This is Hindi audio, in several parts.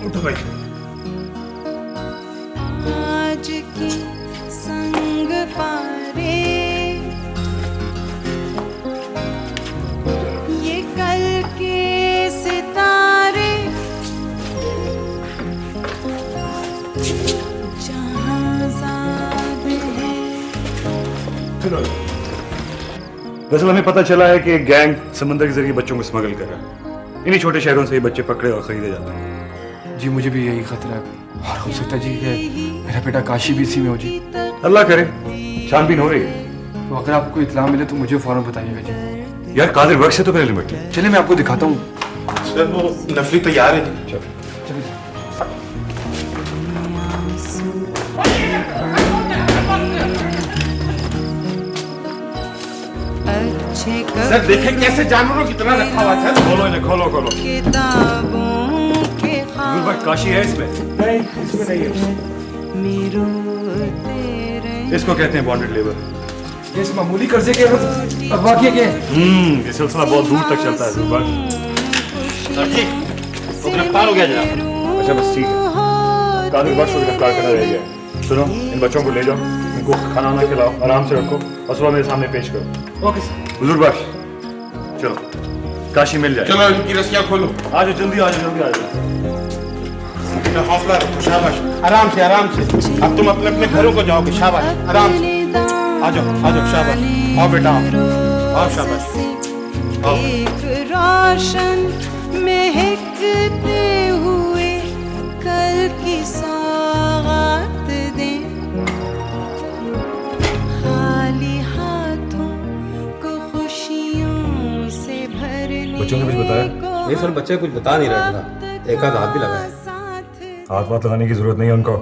उठो भाई। आज की संग पारे ये कल के सितारे जहां ज़ाद है। दरअसल हमें पता चला है कि एक गैंग समंदर के जरिए बच्चों को स्मगल कर रहा है। इन्हीं छोटे शहरों से ये बच्चे पकड़े और खरीदे जाते हैं। जी मुझे भी यही खतरा है और हो सकता है जी कि मेरा बेटा काशी भी इसी में हो जी। अल्लाह करे, छानबीन हो रही है। तो अगर आपको इत्तला मिले तो मुझे फौरन बताइएगा जी। यार कादिर वर्क से तो पहले लिमिट है। चलिए मैं आपको दिखाता हूँ। सर वो नफली तैयार है जी। चलिए अच्छे सर देखें कैसे जानवरों की तरह रखा हुआ है। खोलो इन्हें, खोलो खोलो। किताबों के हुजूर भाई काशी है इसमें? नहीं इसमें नहीं है। मेरो तेरे इसको कहते हैं बॉन्डेड लेबर। ये इस मामूली कर्जे के अगवा किए गए हैं। ये सिलसिला बहुत दूर तक चलता है हुजूर भाई। सर जी वो गिरफ्तार हो गया जनाब। अच्छा बस ठीक है। कादिर बख्श को गिरफ्तार करना रह गया है। सुनो, इन बच्चों को ले जाओ, इनको खाना वाना खिलाओ, आराम से रखो और सुबह मेरे सामने पेश करो। Okay sir. हुजूर बख्श चलो, काशी मिल जाए। चलो इनकी रस्सियां खोलो। आ जाओ जल्दी, आ जाओ जल्दी, आ जाओ। हौसला रखो, शाबाश। आराम से आराम से। अब तुम अपने अपने घरों को जाओगे। शाबाश आराम से। आ जाओ शाबाश। आओ बेटा आओ शाबाश। आओ। एक रोशन महकते हुए कल की सौगात दे, खाली हाथों को खुशियों से भरने बच्चों ने कुछ बताया? नहीं सर बच्चे कुछ बता नहीं रहे थे। एक आध हाथ भी लगा है। हाथ वाथ लगाने की जरूरत नहीं है उनको।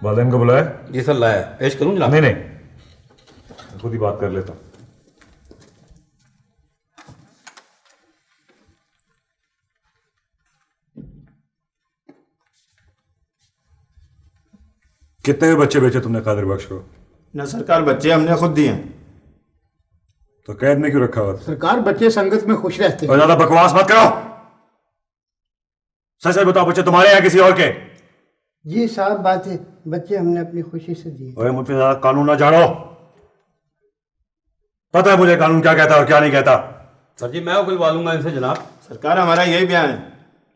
वालिदैन को बुलाया? जी सर लाया। पेश करूं जनाब? नहीं नहीं, खुद ही बात कर लेता हूँ। कितने में बच्चे बेचे तुमने कादिर बख्श को? न सरकार बच्चे हमने खुद दिए। तो कैद में क्यों रखा हुआ? सरकार बच्चे संगत में खुश रहते हैं। और ज्यादा बकवास मत करो। सच सच बताओ, बच्चे तुम्हारे या किसी और के? जी साहब बात है, बच्चे हमने अपनी खुशी से दिए। ओए मुझसे ज्यादा कानून ना जानो। पता है मुझे कानून क्या कहता है और क्या नहीं कहता। सर जी मैं उगलवा लूंगा इनसे जनाब। सरकार हमारा यही बयान है,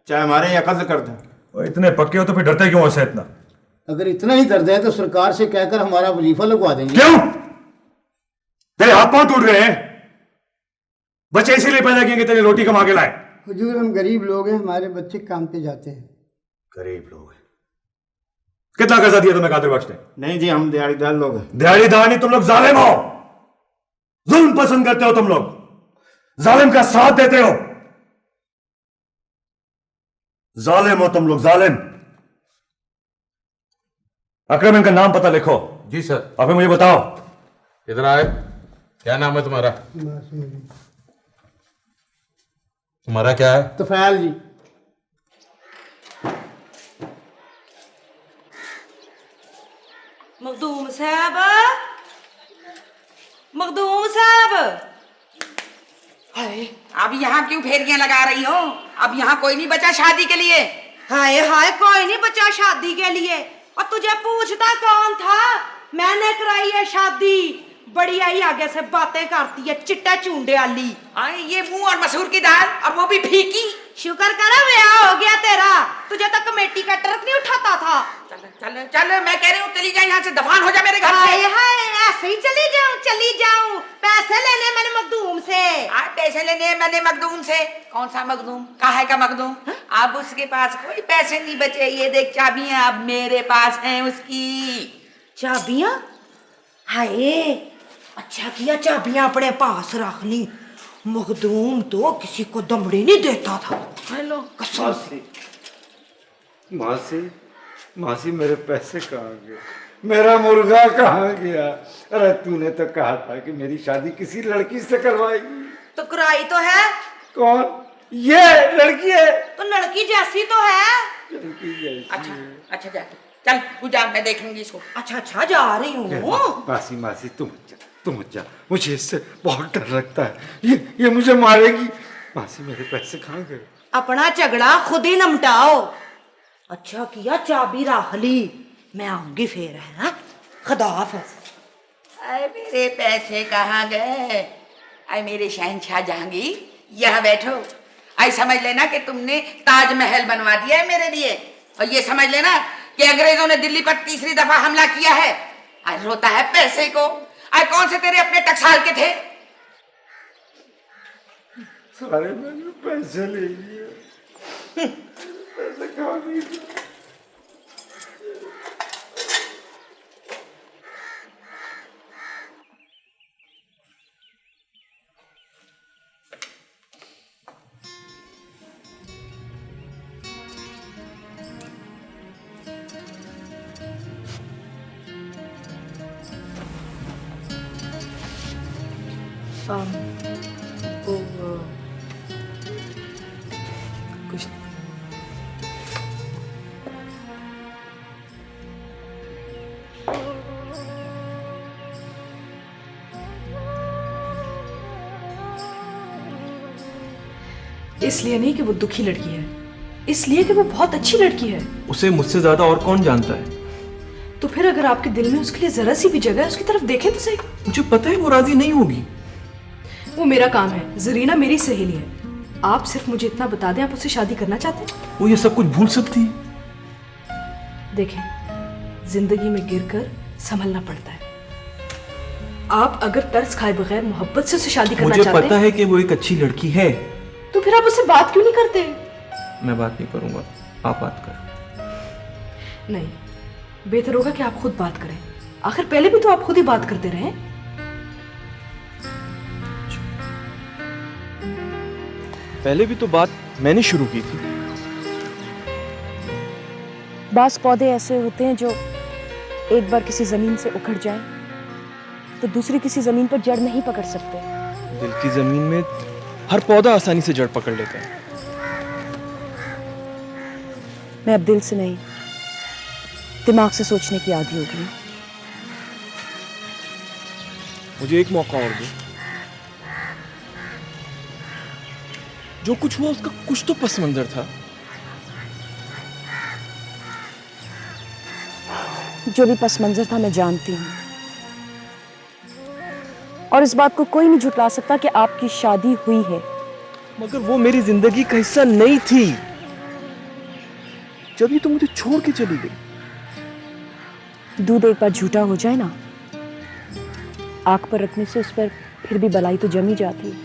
चाहे हमारे या कत्ल कर दें। ओए इतने पक्के हो तो फिर डरते क्यों ऐसे इतना? अगर इतना ही दर्द है तो सरकार से कहकर हमारा वजीफा लगवा देंगे। क्यों? तेरे हाथ पांव टूट गए हैं? बच्चे इसीलिए पैदा किए कि तेरी रोटी कमा के लाए? हुजूर हम गरीब लोग हैं, हमारे बच्चे काम पे जाते हैं। गरीब लोग हैं? कितना कर्जा दिया तुम्हें कादिर बख्श ने? नहीं जी हम दिहाड़ीदार लोग हैं। दिहाड़ीदार नहीं, तुम लोग जालिम हो। जुल्म पसंद करते हो तुम लोग, जालिम का साथ देते हो। जालिम हो तुम लोग, जालिम। अकरम इनका नाम पता लिखो। जी सर। और फिर मुझे बताओ इधर आए। क्या नाम है तुम्हारा? तुम्हारा क्या है? तफैल जी। मखदूम साहब, मखदूम साहब। हाय अब यहाँ क्यों फेरियां लगा रही हो? अब यहाँ कोई नहीं बचा शादी के लिए। हाय हाय कोई नहीं बचा शादी के लिए। और तुझे पूछता कौन था? मैंने कराई है शादी। बड़ी आई आगे से बातें करती है, चिट्टा चूंडे वाली। ये मुंह और मसूर की दाल, और वो भी फीकी। शुक्र करा ब्याह हो गया तेरा। तुझे तो कमेटी का ट्रक नहीं उठाता था। चल चल चल, मैं कह रही हूँ चली जा यहाँ से, दफान हो जा मेरे घर से। हाय ऐसे ही चली जाऊं। पैसे लेने मैंने मखदूम से। पैसे लेने मैंने मखदूम से? कौन सा मखदूम? काहे का मखदूम? अब उसके पास कोई पैसे नहीं बचे। ये देख चाबियां अब मेरे पास हैं उसकी। चाबियां? हाय अच्छा किया चाबियां अपने पास रख ली। मखदूम तो किसी को दमड़ी नहीं देता था। हेलो कसम से। मासी मेरे पैसे कहाँ गए? मेरा मुर्गा कहाँ गया? अरे तूने तो कहा था कि मेरी शादी किसी लड़की से करवाएगी। तो कराई तो है। कौन? ये लड़की है। तो लड़की जैसी तो है। लड़की जैसी। अच्छा जा चल तू जा, मैं देखूंगी इसको। अच्छा जा रही हूँ। मासी तुम मत जा। मुझे इससे बहुत डर लगता है। ये मुझे मारेगी। मासी मेरे पैसे कहाँ गए? अपना झगड़ा खुद ही निपटाओ। अच्छा किया चाबी रख ली, मैं आऊंगी फिर है ना। खुदा हाफिज। अरे मेरे पैसे कहाँ गए? अरे मेरे शहंशाह जहांगीर, यहाँ बैठो। आई समझ लेना कि तुमने ताजमहल बनवा दिया है मेरे लिए, और ये समझ लेना कि अंग्रेजों ने दिल्ली पर तीसरी दफा हमला किया है। आज रोता है पैसे को। आज कौन से तेरे अपने टकसाल के थे? सारे मैंने पैसे ले लिए, पैसे कहाँ गए? कुछ इसलिए नहीं कि वो दुखी लड़की है, इसलिए कि वो बहुत अच्छी लड़की है। उसे मुझसे ज्यादा और कौन जानता है? तो फिर अगर आपके दिल में उसके लिए जरा सी भी जगह है, उसकी तरफ देखें तो सही। मुझे पता है वो राजी नहीं होगी। वो मेरा काम है, जरीना मेरी सहेली है। आप सिर्फ मुझे इतना बता दें, आप उससे शादी करना चाहते हैं? वो ये सब कुछ भूल सकती है। देखें, जिंदगी में गिरकर संभलना पड़ता है। आप अगर तरस खाए बगैर मोहब्बत से उसे शादी करना मुझे चाहते हैं, पता है कि वो एक अच्छी लड़की है। तो फिर आप उससे बात क्यों नहीं करते? मैं बात नहीं करूंगा, आप बात कर। नहीं, बेहतर होगा कि आप खुद बात करें। आखिर पहले भी तो आप खुद ही बात करते रहे। पहले भी तो बात मैंने शुरू की थी। बास पौधे ऐसे होते हैं जो एक बार किसी जमीन से उखड़ जाए तो दूसरी किसी जमीन पर जड़ नहीं पकड़ सकते। दिल की जमीन में हर पौधा आसानी से जड़ पकड़ लेता है। मैं अब दिल से नहीं, दिमाग से सोचने की आदी हो गई। मुझे एक मौका और दो। जो कुछ हुआ उसका कुछ तो पस मंजर था। जो भी पस मंजर था मैं जानती हूँ, और इस बात को कोई नहीं झुटला सकता कि आपकी शादी हुई है। मगर वो मेरी जिंदगी का हिस्सा नहीं थी जब ये तो मुझे छोड़ के चली गई। दूध एक बार झूठा हो जाए ना, आग पर रखने से उस पर फिर भी बलाई तो जमी जाती है।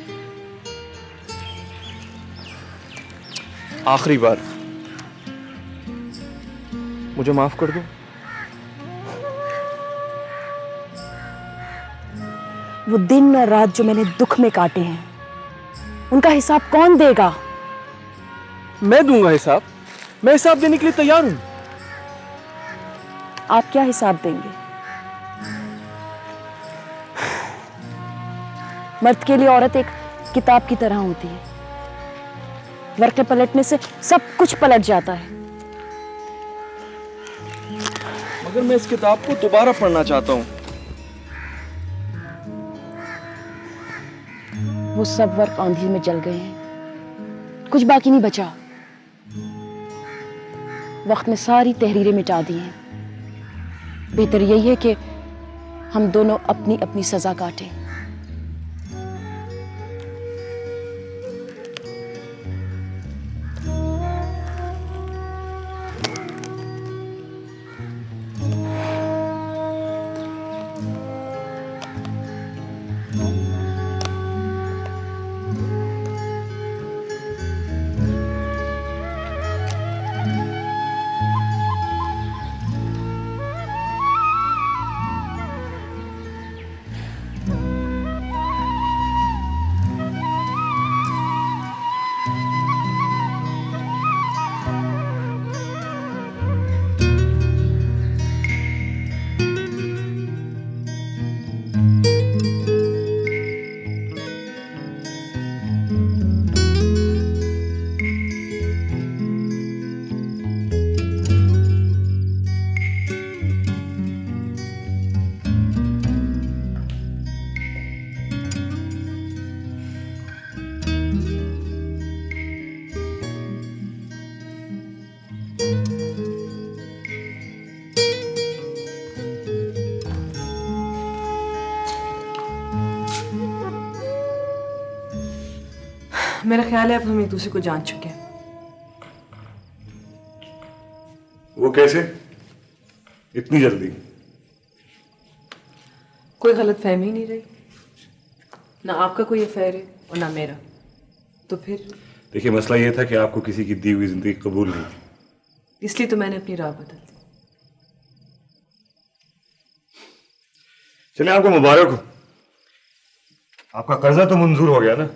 आखिरी बार मुझे माफ कर दो। वो दिन और रात जो मैंने दुख में काटे हैं, उनका हिसाब कौन देगा? मैं दूंगा हिसाब। मैं हिसाब देने के लिए तैयार हूं। आप क्या हिसाब देंगे? मर्द के लिए औरत एक किताब की तरह होती है। वर्के पलटने से सब कुछ पलट जाता है। मगर मैं इस किताब को दोबारा पढ़ना चाहता हूं। वो सब वर्क आंधी में जल गए हैं, कुछ बाकी नहीं बचा। वक्त ने सारी तहरीरें मिटा दी हैं। बेहतर यही है कि हम दोनों अपनी अपनी सजा काटें। मेरा ख्याल है अब हम एक दूसरे को जान चुके हैं। वो कैसे? इतनी जल्दी? कोई गलत फहमी ही नहीं रही, ना आपका कोई अफेयर है और ना मेरा। तो फिर देखिए, मसला ये था कि आपको किसी की दी हुई जिंदगी कबूल नहीं थी, इसलिए तो मैंने अपनी राह बदल दी। चलिए, आपको मुबारक हो, आपका कर्जा तो मंजूर हो गया ना।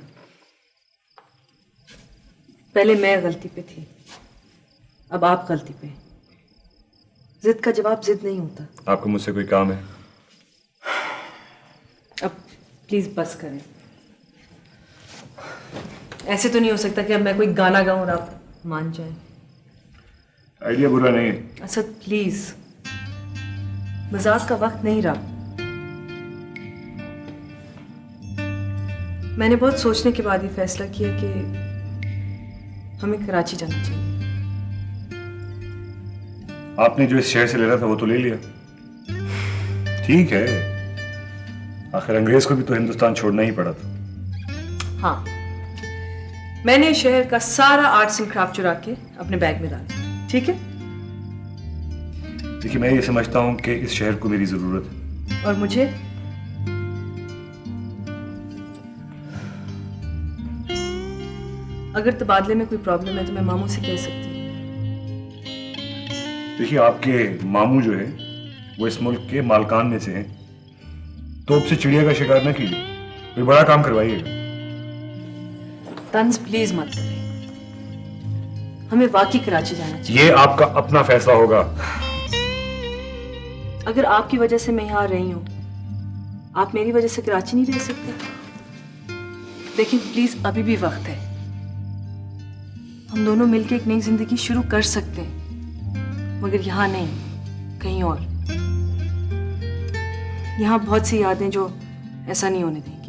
पहले मैं गलती पे थी, अब आप गलती पे। जिद का जवाब जिद नहीं होता। आपको मुझसे कोई काम है? अब प्लीज बस करें। ऐसे तो नहीं हो सकता कि अब मैं कोई गाना गाऊं और आप मान जाएं। आइडिया बुरा नहीं है। असद प्लीज, मजाक का वक्त नहीं रहा। मैंने बहुत सोचने के बाद ये फैसला किया कि हमें कराची जाना चाहिए। आपने जो इस शहर से लेना था वो तो ले लिया, ठीक है, आखिर अंग्रेज को भी तो हिंदुस्तान छोड़ना ही पड़ा था। हाँ, मैंने इस शहर का सारा आर्ट्स एंड क्राफ्ट चुरा के अपने बैग में डाला, ठीक है? देखिए, मैं ये समझता हूँ कि इस शहर को मेरी जरूरत है। और मुझे अगर तबादले में कोई प्रॉब्लम है तो मैं मामू से कह सकती हूँ। देखिए, आपके मामू जो है वो इस मुल्क के मालकान में से हैं, तोप से चिड़िया का शिकार न कीजिए, कोई बड़ा काम करवाइएगा। तंज प्लीज मत करें, हमें वाकई कराची जाना चाहिए। ये आपका अपना फैसला होगा। अगर आपकी वजह से मैं यहाँ रही हूँ, आप मेरी वजह से कराची नहीं रह सकते? लेकिन प्लीज अभी भी वक्त है, हम दोनों मिलकर एक नई जिंदगी शुरू कर सकते हैं, मगर यहाँ नहीं, कहीं और। यहाँ बहुत सी यादें जो ऐसा नहीं होने देंगी।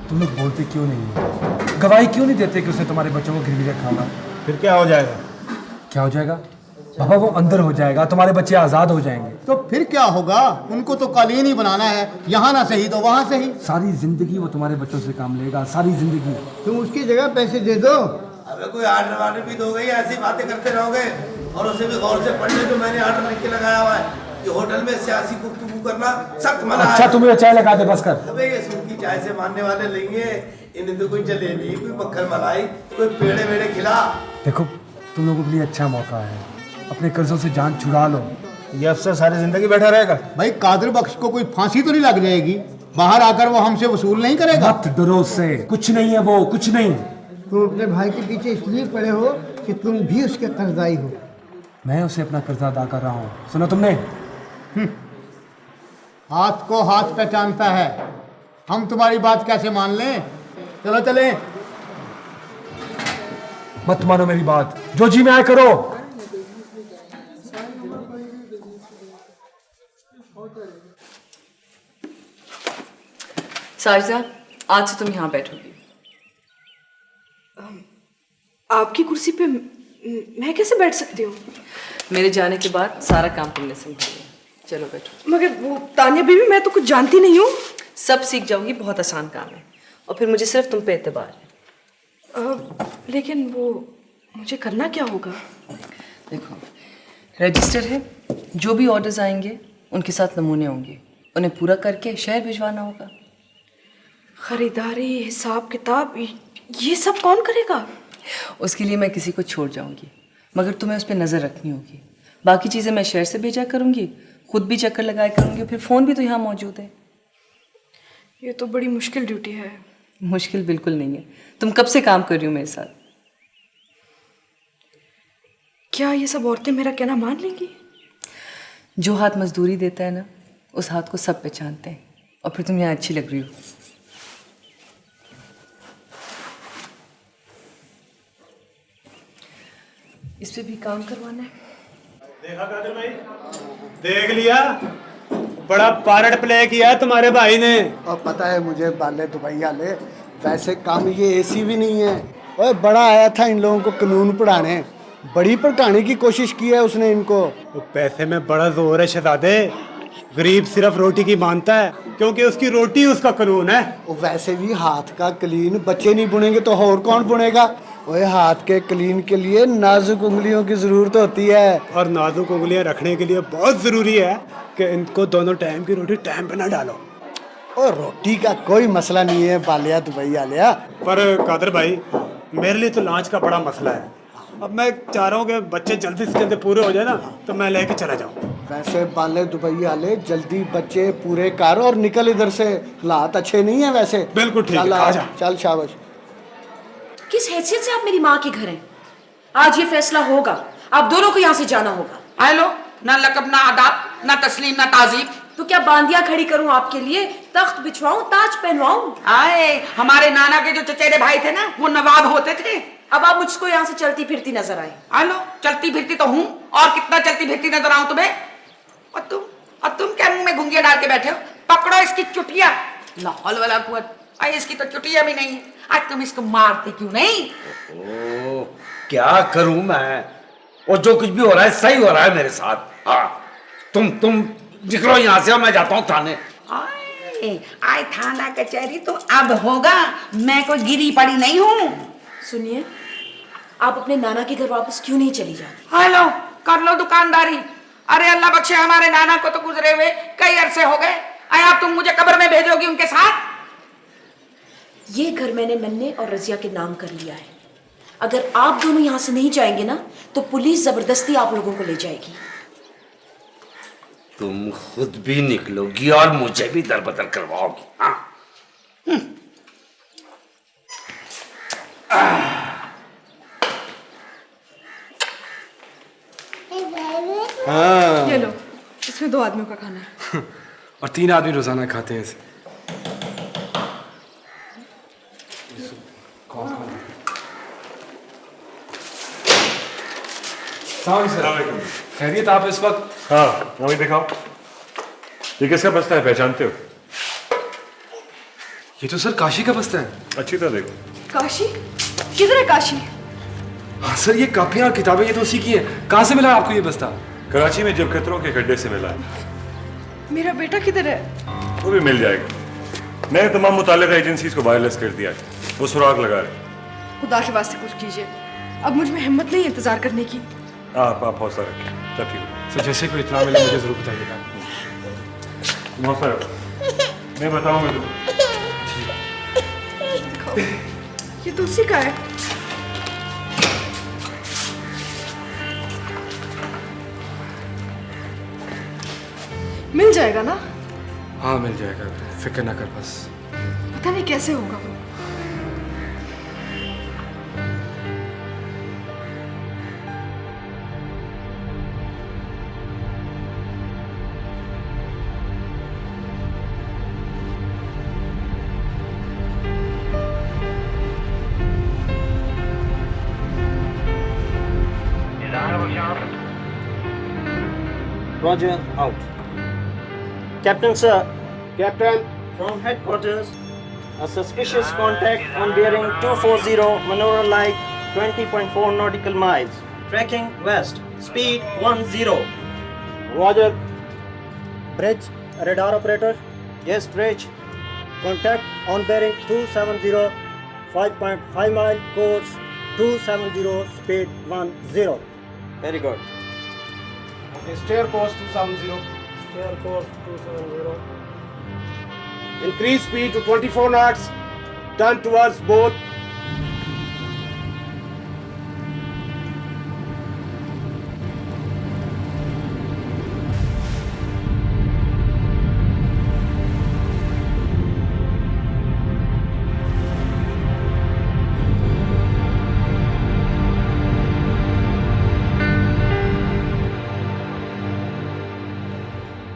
तुम लोग बोलते क्यों नहीं हो? गवाही क्यों नहीं देते कि उसने तुम्हारे बच्चों को गिरवी रखा होगा? फिर क्या हो जाएगा? क्या हो जाएगा? बाबा वो अंदर हो जाएगा, तुम्हारे बच्चे आजाद हो जाएंगे। तो फिर क्या होगा? उनको तो कालीन ही बनाना है, यहाँ ना सही तो वहाँ सही। सारी जिंदगी वो तुम्हारे बच्चों से काम लेगा, सारी जिंदगी। तुम उसकी जगह पैसे दे दो। अबे कोई आर्डर वार्डर भी दोगे या ऐसी बातें करते रहोगे? और उसे भी गौर से पढ़ने जो मैंने आर्डर लिख के लगाया हुआ है कि होटल में सियासी गुफ्तगू करना सख्त मना है। अच्छा तुम्हें चाय लगा दे, बस कर। अबे ये सूखी चाय से मानने वाले लेंगे, इन्हें तो कोई जलेबी, कोई मक्खन मलाई, कोई पेड़े वेड़े खिला। देखो, तुम लोगों के लिए अच्छा मौका है, अपने कर्जों से जान छुड़ा लो। ये अफसर सारी जिंदगी बैठा रहेगा? भाई कादिर बख्श को कोई फांसी तो नहीं लग जाएगी? बाहर आकर वो हमसे वसूल नहीं करेगा? मत डरो उससे, कुछ नहीं है वो, कुछ नहीं। तुम अपने भाई के पीछे इसलिए पड़े हो कि तुम भी उसके कर्जदाई हो। मैं उसे अपना कर्जा अदा कर रहा हूँ, सुना तुमने? हाथ को हाथ पहचानता है, हम तुम्हारी बात कैसे मान लें? चलो चले। मत मानो मेरी बात, जो जी में आए करो। साजिदा, आज से तुम यहाँ बैठोगी। आपकी कुर्सी पे मैं कैसे बैठ सकती हूँ? मेरे जाने के बाद सारा काम तुमने संभाला। चलो बैठो। मगर वो तानिया बीबी, मैं तो कुछ जानती नहीं हूँ। सब सीख जाओगी, बहुत आसान काम है, और फिर मुझे सिर्फ तुम पे एतबार है। लेकिन वो मुझे करना क्या होगा? देखो, रजिस्टर है, जो भी ऑर्डर्स आएंगे उनके साथ नमूने होंगे, उन्हें पूरा करके शहर भिजवाना होगा। खरीदारी, हिसाब किताब, ये सब कौन करेगा? उसके लिए मैं किसी को छोड़ जाऊंगी, मगर तुम्हें उस पर नज़र रखनी होगी। बाकी चीज़ें मैं शहर से भेजा करूंगी, खुद भी चक्कर लगाया करूंगी, फिर फ़ोन भी तो यहाँ मौजूद है। ये तो बड़ी मुश्किल ड्यूटी है। मुश्किल बिल्कुल नहीं है, तुम कब से काम कर रही हो मेरे साथ। क्या ये सब औरतें मेरा कहना मान लेंगी? जो हाथ मजदूरी देता है ना, उस हाथ को सब पहचानते हैं, और फिर तुम यहाँ अच्छी लग रही हो। इस पे भी काम करवाना है। देखा कादिर भाई, देख लिया, बड़ा पार्ट प्ले किया है तुम्हारे भाई ने। और पता है मुझे बाले दुबई वाले, वैसे काम ये एसी भी नहीं है। ओए बड़ा आया था इन लोगों को कानून पढ़ाने, बड़ी भड़काने की कोशिश की है उसने इनको। पैसे में बड़ा जोर है शहजादे, गरीब सिर्फ रोटी की मानता है, क्योंकि उसकी रोटी उसका कानून है। और वैसे भी हाथ का क्लीन बच्चे नहीं बुनेंगे तो और कौन बुनेगा। ओए हाथ के क्लीन के लिए नाजुक उंगलियों की जरूरत होती है, और नाजुक उंगलियां रखने के लिए बहुत जरूरी है कि इनको दोनों टाइम की रोटी टाइम पे ना डालो। और रोटी का कोई मसला नहीं है बालिया दुबई आलिया। पर कादिर भाई, मेरे लिए तो लांच का बड़ा मसला है। अब मैं चाह रहा हूँ कि बच्चे जल्दी से जल्दी पूरे हो जाए ना, तो मैं लेके चला जाऊँ। वैसे बाले दुबई वाले जल्दी बच्चे पूरे कर और निकल इधर से, हालात अच्छे नहीं है वैसे। बिल्कुल ठीक है, चल आजा। चल शाबाश। किस हैसियत से आप मेरी माँ के घर हैं? आज ये फैसला होगा, आप दोनों को यहाँ से जाना होगा। हेलो, ना लकब, ना आदाब, ना तस्लीम, ना ताजीब। तो क्या बांदियां खड़ी करूं आपके लिए, तख्त बिछवाऊं, ताज पहनवाऊं? आए, हमारे नाना के जो चचेरे भाई थे ना, वो नवाब होते थे। अब आप मुझको यहाँ से चलती फिरती नजर आए। हेलो, चलती फिरती तो हूँ, और कितना चलती फिरती नजर आऊं तुम्हें? और तुम क्या मुंह में घुंघिया डाल के बैठे हो? पकड़ो इसकी चुटिया। लाहौल वाला कुवत, इसकी तो चुटिया भी नहीं है। आज तुम इसको मारती क्यों नहीं? ओ, क्या करूं मैं? और जो कुछ भी हो रहा है सही हो रहा है मेरे साथ। हाँ, तुम निकलो यहाँ से, मैं जाता हूँ थाने। आए थाना कचहरी तो अब होगा, मैं कोई गिरी पड़ी नहीं हूँ। सुनिए, आप अपने नाना के घर वापस क्यों नहीं चली जाती? हेलो, कर लो दुकानदारी। अरे अल्लाह बख्शे, हमारे नाना को तो गुजरे हुए कई अरसे हो गए। अब तुम मुझे कब्र में भेजोगी उनके साथ? ये घर मैंने नन्हे और रजिया के नाम कर लिया है। अगर आप दोनों यहाँ से नहीं जाएंगे ना, तो पुलिस जबरदस्ती आप लोगों को ले जाएगी। तुम खुद भी निकलोगी और मुझे भी दरबदर करवाओगी। हाँ। ये लो, इसमें 2 आदमियों का खाना है। और 3 आदमी रोजाना खाते हैं इसे। खैरियत आप इस वक्त? हाँ, वही दिखाओ। ये किसका बस्ता है, पहचानते हो? ये तो सर काशी का बस्ता है। अच्छी तरह देखो। काशी? किधर है काशी? हाँ सर, ये कापियाँ और किताबें ये तो उसी की है। कहाँ से मिला आपको ये बस्ता? कराची में जब खतरों के गड्ढे से मिला है। मेरा बेटा किधर है? वो भी मिल जाएगा। मैंने तमाम मुताल्लिका एजेंसीज को वायरलेस कर दिया है, वो सुराग लगा रहे। खुदा के वास्ते कुछ कीजिए, अब मुझ में हिम्मत नहीं है इंतजार करने की। आप हौसला रखिए, सब ठीक होगा। सर जैसे कोई इत्तला मिले मुझे जरूर बताइएगा। हौसला रखो, मैं बताऊंगा तुम्हें। ये तो उसी का है। मिल जाएगा ना? हाँ मिल जाएगा, फिक्र ना कर बस। पता नहीं कैसे होगा वो। Roger, out. Captain, sir. Captain. From headquarters, a suspicious contact on bearing 240 Manora Light, 20.4 nautical miles. Tracking west, speed 10. Roger. Bridge, radar operator. Yes, bridge. Contact on bearing 270, 5.5 mile, course 270, speed 10. Very good. Okay, steer course 270. Steer course 270. Increase speed to 24 knots. Turn towards both.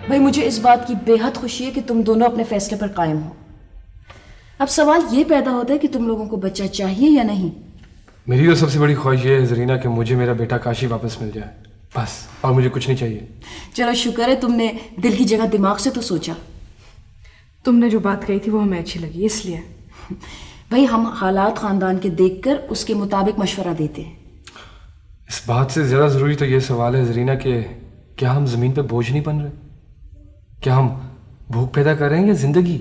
भाई मुझे इस बात की बेहद खुशी है कि तुम दोनों अपने फैसले पर कायम हो। अब सवाल ये पैदा होता है कि तुम लोगों को बच्चा चाहिए या नहीं। मेरी तो सबसे बड़ी ख्वाहिश ये है जरीना कि मुझे मेरा बेटा काशी वापस मिल जाए, बस, और मुझे कुछ नहीं चाहिए। चलो शुक्र है तुमने दिल की जगह दिमाग से तो सोचा। तुमने जो बात कही थी वो हमें अच्छी लगी, इसलिए भाई हम हालात खानदान के देखकर उसके मुताबिक मशवरा देते हैं। इस बात से ज़्यादा ज़रूरी तो ये सवाल है जरीना कि क्या हम ज़मीन पे बोझ नहीं बन रहे? क्या हम भूख पैदा कर रहे हैं या ज़िंदगी?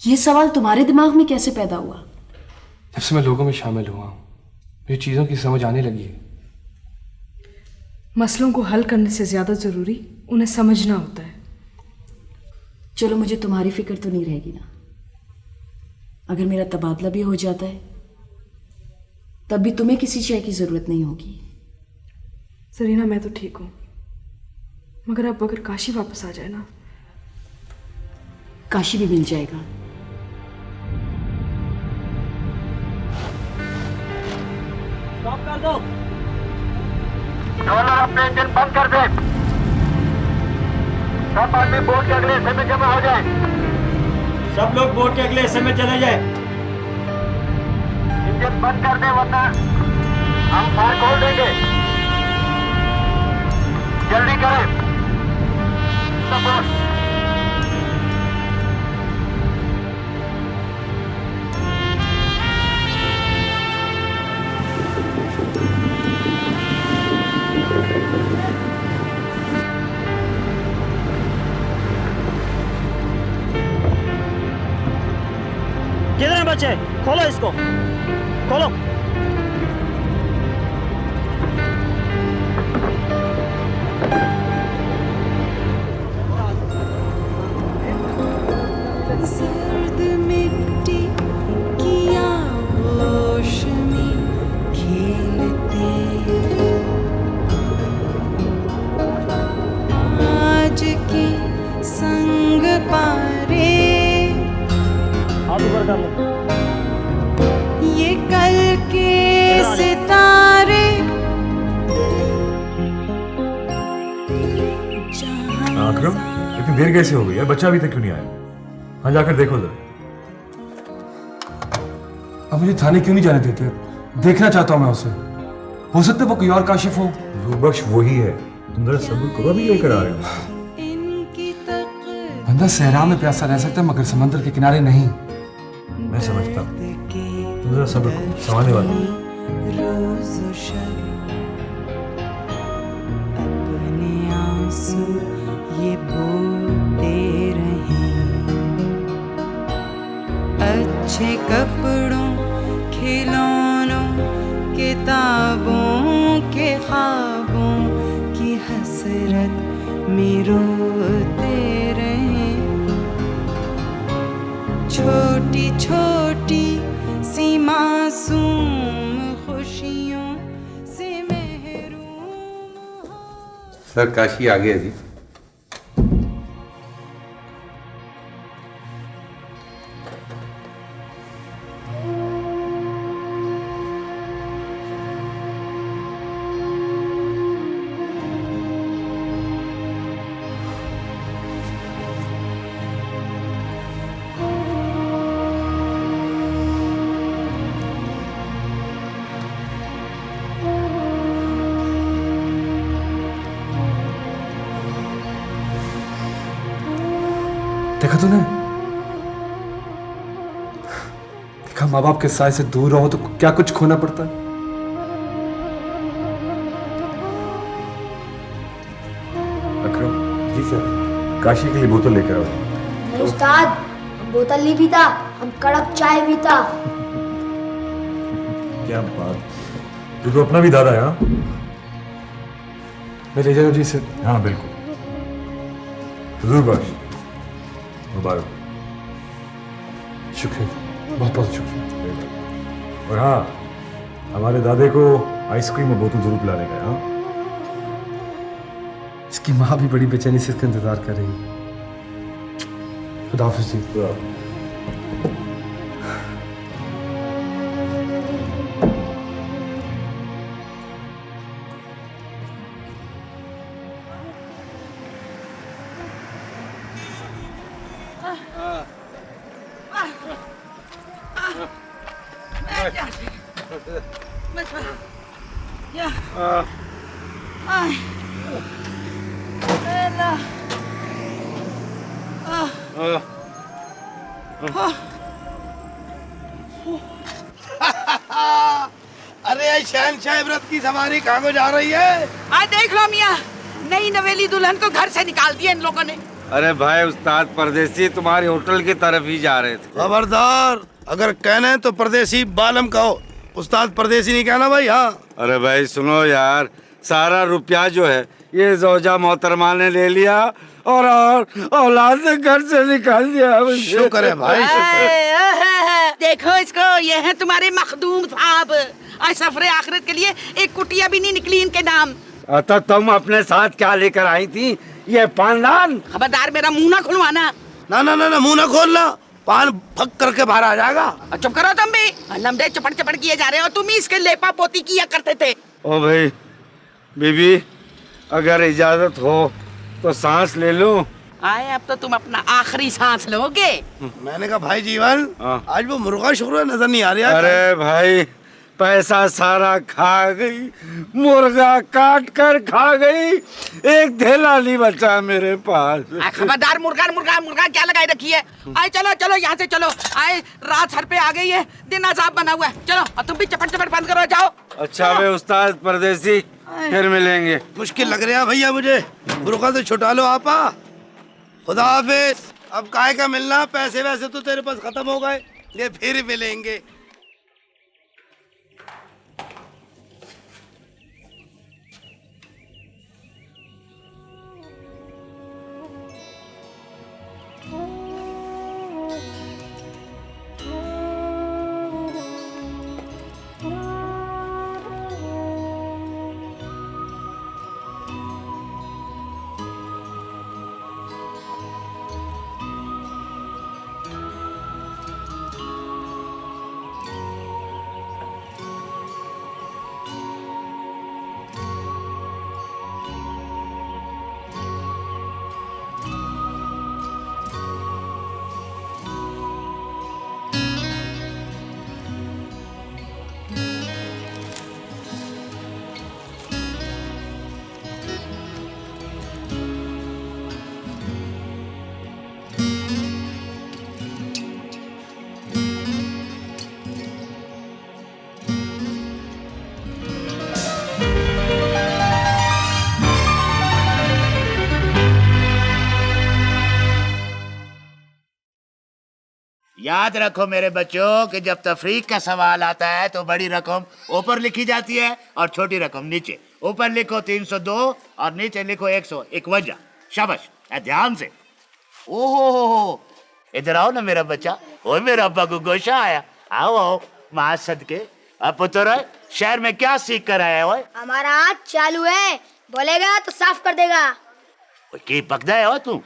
ये सवाल तुम्हारे दिमाग में कैसे पैदा हुआ? जब से मैं लोगों में शामिल हुआ हूँ मुझे चीज़ों की समझ आने लगी है। मसलों को हल करने से ज़्यादा ज़रूरी उन्हें समझना होता है। चलो मुझे तुम्हारी फिक्र तो नहीं रहेगी ना? अगर मेरा तबादला भी हो जाता है तब भी तुम्हें किसी शय की ज़रूरत नहीं होगी। जरीना मैं तो ठीक हूँ, मगर अब अगर काशी वापस आ जाए ना। काशी भी मिल जाएगा। स्टॉप कर दो। डॉलर अपने इंजन बंद कर दे। सब आदमी बोट के अगले हिस्से में जमा हो जाए। सब लोग बोट के अगले हिस्से में चले जाए। इंजन बंद कर दे वरना हम फायर खोल देंगे। जल्दी करें। सब बोट। किधर हैं बच्चे? खोलो इसको, खोलो। सर्द मिट्टी की आगोश में खेलते आज के संग पारे, हाथ ऊपर कर लो। ये कल के सितारे अकरम इतनी देर कैसे हो गई है? बच्चा अभी तक क्यों नहीं आया? हाँ जाकर देखो जरा। अब मुझे थाने क्यों नहीं जाने देते? देखना चाहता हूँ मैं उसे। हो सकता है वो कोई और काशिफ हो। बख्श वही है, तुम जरा सब्र करो, अभी लेकर आ रहे हो। बंदा सहरा में प्यासा रह सकता है मगर समंदर के किनारे नहीं। मैं समझता हूँ, तुम जरा सब्र करो, संभालने वाला। रोज़ व शब अपने आंसू ये बोलते रहें। अच्छे कपड़ों, खिलौनों, किताबों के ख्वाबों की हसरत में रोते रहें। छोटी छोटी सी मासूम खुशियों से महरूम। सर काशी आ गया जी। देखा तूने? देखा माँ बाप के साय से दूर रहो तो क्या कुछ खोना पड़ता है। अकरम जी सर, काशी के लिए बोतल लेकर आओ। नहीं उस्ताद, हम बोतल नहीं पीता, हम कड़क चाय पीता। क्या बात, तू तो अपना भी दादा है। हाँ मैं ले जाऊँ जी सर? हाँ बिल्कुल। हुजूर बख्श, मुबारक। शुक्रिया, बहुत बहुत शुक्रिया। और हाँ, हमारे दादे को आइसक्रीम और बोतल जरूर पिलाने का। हाँ इसकी माँ भी बड़ी बेचैनी से इसका इंतजार कर रही है। खुदा हाफिज़ जी। मत या आई अल्लाह अरे शहनशाह व्रत की सवारी कहाँ को जा रही है? आज देख लो मियाँ, नई नवेली दुल्हन को घर से निकाल दिया इन लोगों ने। अरे भाई उस्ताद परदेसी तुम्हारी होटल की तरफ ही जा रहे थे। खबरदार, अगर कहना है तो परदेसी बालम कहो, उस्ताद परदेसी नहीं कहना भाई। हाँ अरे भाई सुनो यार, सारा रुपया जो है ये जोजा मोहतरमा ने ले लिया और औलाद ने घर से निकाल दिया। शुक्र है भाई, देखो इसको, ये है तुम्हारे मखदूम साहब। आज सफरे आखिरत के लिए एक कुटिया भी नहीं निकली इनके नाम। तो तुम अपने साथ क्या लेकर आई थी? ये पानदान। खबरदार मेरा मुंह ना खुलवाना। ना ना ना ना, मुंह ना खोलना, पान फक करके बाहर आ जाएगा। चुप करो तुम भी, लंबे चपड़ चपड़ किए जा रहे हो। तुम ही इसके लेपा पोती किया करते थे। ओ भाई बीबी, अगर इजाजत हो तो सांस ले लूं। आए अब तो तुम अपना आखिरी सांस लोगे। मैंने कहा भाई जीवन, आज वो मुर्गा शुक्र नजर नहीं आ रहा। अरे भाई पैसा सारा खा गई, मुर्गा काट कर खा गई, एक थैला नहीं बचा मेरे पास। खबरदार, मुर्गा मुर्गा मुर्गा क्या लगाई रखी है। आए चलो चलो यहाँ से चलो। आए रात सर पे आ गई है, दिन अजाब बना हुआ है। चलो और तुम भी चपट चपट बंद करो, जाओ। अच्छा वे उस्ताद परदेसी, फिर मिलेंगे। मुश्किल लग रहा है भैया मुझे, मुर्गा तो छुटा लो आपा। खुदा हाफिज। अब काहे का मिलना, पैसे वैसे तो तेरे पास खत्म हो गए, ये फिर मिलेंगे। याद रखो मेरे बच्चों कि जब तफरीक का सवाल आता है तो बड़ी रकम ऊपर लिखी जाती है और छोटी रकम नीचे। ऊपर लिखो 302 और नीचे लिखो 151। शाबाश, ध्यान से। ओहो, इधर आओ ना मेरा बच्चा। ओ मेरा अब्बा को गोशा आया। आओ आओ, माँ सदके। अब पुत्र, शहर में क्या सीख कर आया हो? हमारा हाथ चालू है, बोलेगा तो साफ कर देगा। की पकड़ा है तू?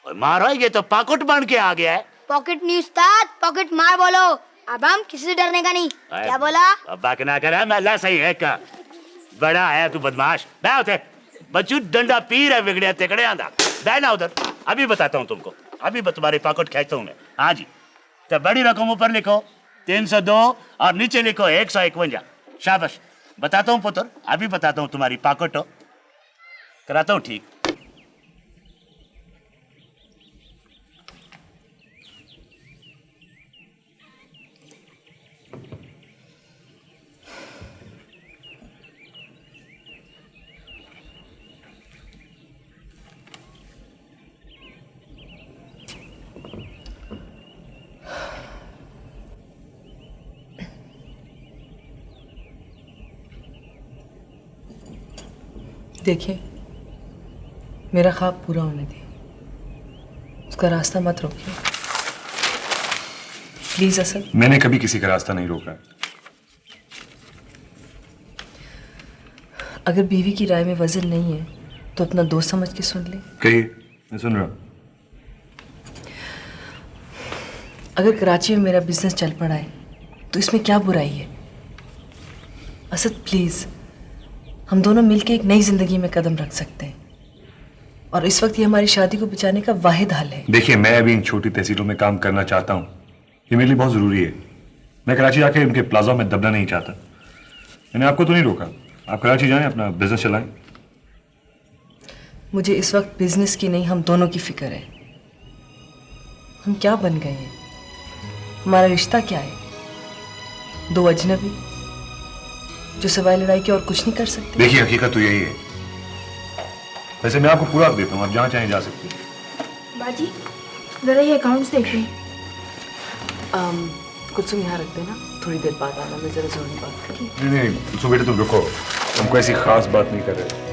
मारो, ये तो पाकुट बन के आ गया है। पॉकेट नहीं उस्ताद, पॉकेट मार बोलो। अब हम किसी से डरने का नहीं। क्या बोला? अब्बा के ना करा, मैं अल्लाह सही है का। बड़ा आया तू बदमाश। बैठ बच्चू, डंडा पीर है बिगड़े तिकड़े आंदा। बैठ ना उधर, अभी बताता हूँ तुमको। अभी तुम्हारी पॉकेट खींचता हूँ मैं। हाँ जी, तो बड़ी रकम ऊपर लिखो 302 और नीचे लिखो 151। शाबाश, बताता हूँ पुत्र, अभी बताता हूँ तुम्हारी पॉकेट हो। कराता हूँ ठीक। देखिए, मेरा ख्वाब पूरा होने दिए, उसका रास्ता मत रोकिए प्लीज। असद, मैंने कभी किसी का रास्ता नहीं रोका। अगर बीवी की राय में वजन नहीं है तो अपना दोस्त समझ के सुन ले। कहिए, मैं सुन रहा हूँ। अगर कराची में मेरा बिजनेस चल पड़ा है तो इसमें क्या बुराई है? असद प्लीज, हम दोनों मिलके एक नई जिंदगी में कदम रख सकते हैं और इस वक्त ये हमारी शादी को बचाने का वाहिद हल है। देखिए, मैं अभी इन छोटी तहसीलों में काम करना चाहता हूँ, ये मेरे लिए बहुत जरूरी है। मैं कराची आके इनके प्लाजा में दबना नहीं चाहता। मैंने आपको तो नहीं रोका, आप कराची जाएं, अपना बिजनेस चलाएं। मुझे इस वक्त बिजनेस की नहीं, हम दोनों की फिक्र है। हम क्या बन गए हैं? हमारा रिश्ता क्या है? दो अजनबी जो सिवाय लड़ाई के और कुछ नहीं कर सकते। देखिए हकीकत तो यही है। वैसे मैं आपको पूरा हक देता हूँ, आप जहाँ चाहें जा सकती हैं। बाजी जरा ये अकाउंट्स देखिए। कुलसुम यहाँ रख देना, थोड़ी देर बाद आना, मैं जरा जरूरी बात करूँ। नहीं नहीं सुबह बेटे तुम रुको, हमको ऐसी खास बात नहीं कर रहे।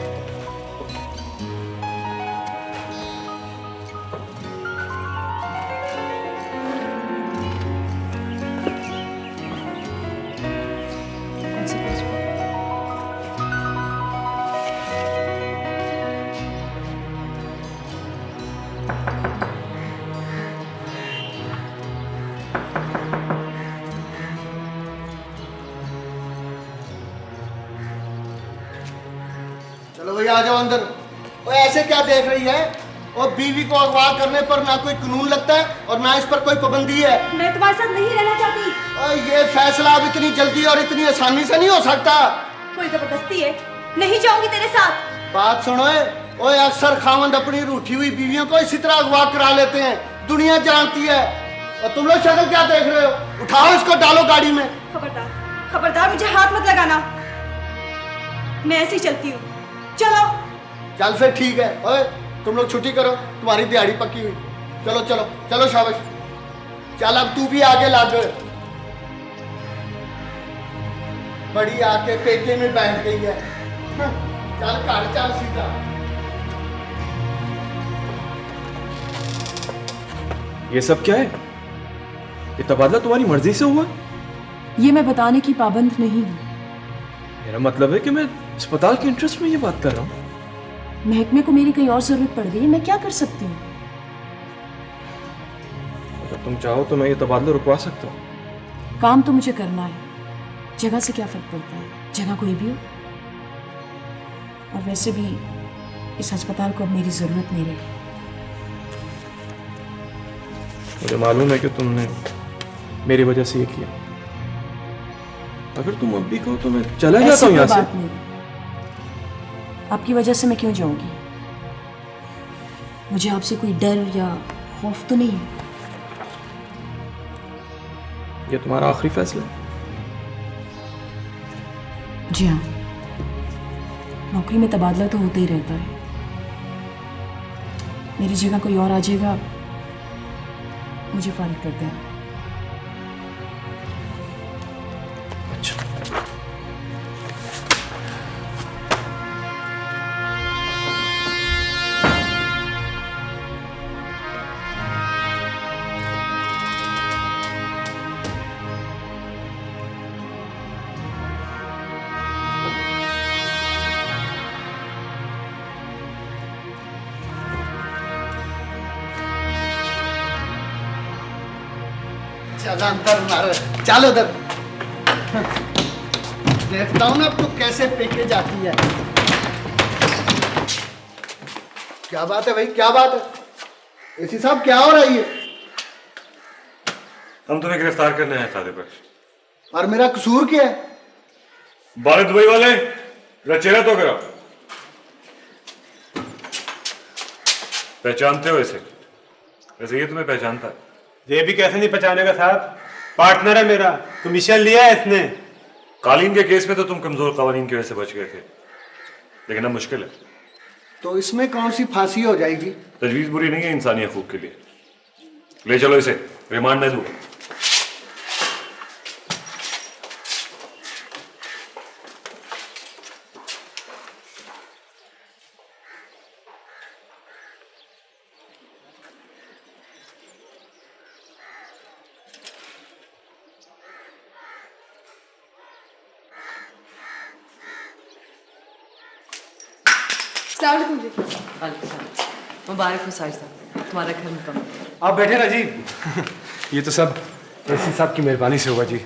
चलो भैया आ जाओ अंदर। ओए ऐसे क्या देख रही है? और बीवी को अगवा करने पर ना कोई कानून लगता है और ना इस पर कोई पाबंदी है। मैं तुम्हारे साथ नहीं रहना चाहती। और ये फैसला अब इतनी जल्दी और इतनी आसानी से नहीं हो सकता। कोई जबरदस्ती है, नहीं जाऊंगी तेरे साथ। बात सुनो। ओए अक्सर खावंद अपनी रूठी हुई बीवियों को इसी तरह अगवा करा लेते हैं, दुनिया जानती है। और तुम लोग शक्ल क्या देख रहे हो? उठाओ इसको, डालो गाड़ी में। खबरदार खबरदार, मुझे हाथ मत लगाना। मैं ऐसे ही चलती हूँ, चलो। चल फिर ठीक है। ओए तुम लोग छुट्टी करो, तुम्हारी दिहाड़ी पक्की हुई। चलो चलो चलो शाबाश। चल अब तू भी आगे लग। बड़ी आके पेटे में बैठ गई है। चल घर चल सीधा। ये सब क्या है? ये तबादला तुम्हारी मर्जी से हुआ? ये मैं बताने की पाबंद नहीं हूँ। मेरा मतलब है कि मैं अस्पताल के इंटरेस्ट में ये बात कर रहा हूँ। महकमे को मेरी कहीं और जरूरत पड़ गई, मैं क्या कर सकती हूँ? अगर तुम चाहो तो मैं ये तबादला रुकवा सकता हूँ। काम तो मुझे करना है, जगह से क्या फर्क पड़ता है, जगह कोई भी हो। और वैसे भी इस अस्पताल को अब मेरी जरूरत नहीं रही। मुझे मालूम है कि तुमने मेरी वजह से ये किया। अगर तुम अब भी कहो तो मैं चला जाता हूँ यहाँ से। बात नहीं, आपकी वजह से मैं क्यों जाऊंगी? मुझे आपसे कोई डर या खौफ तो नहीं है। ये तुम्हारा आखिरी फैसला है? जी हाँ, नौकरी में तबादला तो होता ही रहता है। मेरी जगह कोई और आ जाएगा, मुझे फारिग कर देना। चल अंदर मार, चल उधर। देखता हूँ ना अब तू कैसे पेके जाती है। क्या बात है भाई, क्या बात है? एसी साहब क्या हो रहा है ये? हम तुम्हें गिरफ्तार करने आए सादे पर। और मेरा कसूर क्या है? बाले दुबई वाले जरा चेहरा तो करो। पहचानते हो इसे? वैसे ये तुम्हें पहचानता है? ये भी कैसे नहीं पहचानेगा साहब, पार्टनर है मेरा, कमीशन लिया है इसने। कालीन के केस में तो तुम कमजोर कवानीन की वजह से बच गए थे, लेकिन अब मुश्किल है। तो इसमें कौन सी फांसी हो जाएगी? तजवीज बुरी नहीं है इंसानी हकूक के लिए। ले चलो इसे, रिमांड में दो। मुबारक हो साजिद साहब, तुम्हारा घर मुकम्मल। आप बैठे ना जी। ये तो सब एसी साहब की मेहरबानी से हुआ जी।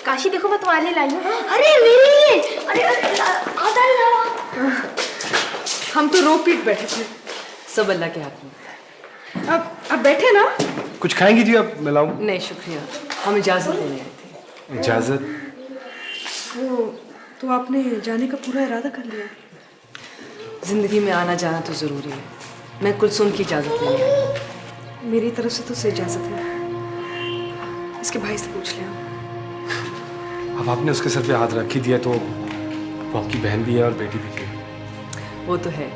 काशी देखो, मैं तुम्हारे लिए लाई हूँ। अरे मेरे लिए, अरे आधा लाओ। हम तो रो पीट बैठे थे, सब अल्लाह के हाथ में। अब बैठे ना। कुछ खाएंगी जी? अब मैं लाऊं? नहीं शुक्रिया, हम इजाजत लेने आए थे। इजाजत? वो तो आपने जाने का पूरा इरादा कर लिया? जिंदगी में आना जाना तो जरूरी है। मैं कुलसुम की इजाजत लेने आई। मेरी तरफ से तो उसे इजाजत है। इसके भाई से पूछ लिया। अब आपने उसके सर पे हाथ रख ही दिया तो वो आपकी बहन भी है और बेटी भी है। वो तो है,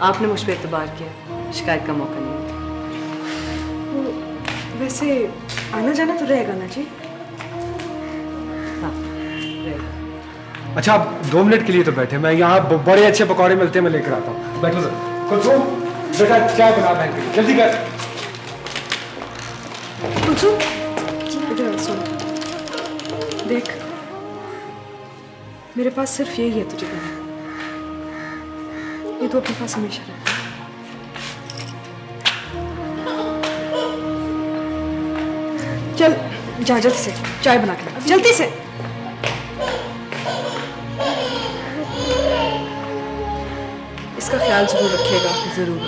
आपने मुझ पर एतबार किया, शिकायत का मौका नहीं तो वैसे आना जाना तो रहेगा ना जी? हाँ रहेगा। अच्छा आप 2 मिनट के लिए तो बैठे, मैं यहाँ बड़े अच्छे पकौड़े मिलते हैं, मैं लेकर आता हूँ। बैठो सर। कुलसुम बेटा चाय बना बहन के लिए, जल्दी कर। कुलसुम इधर सुन, देख मेरे पास सिर्फ यही है तुझे देना, ये तो अपने पास हमेशा रहे। चल जा जल्दी से चाय बना के ला, जल्दी से। इसका ख्याल जरूर रखिएगा। जरूर।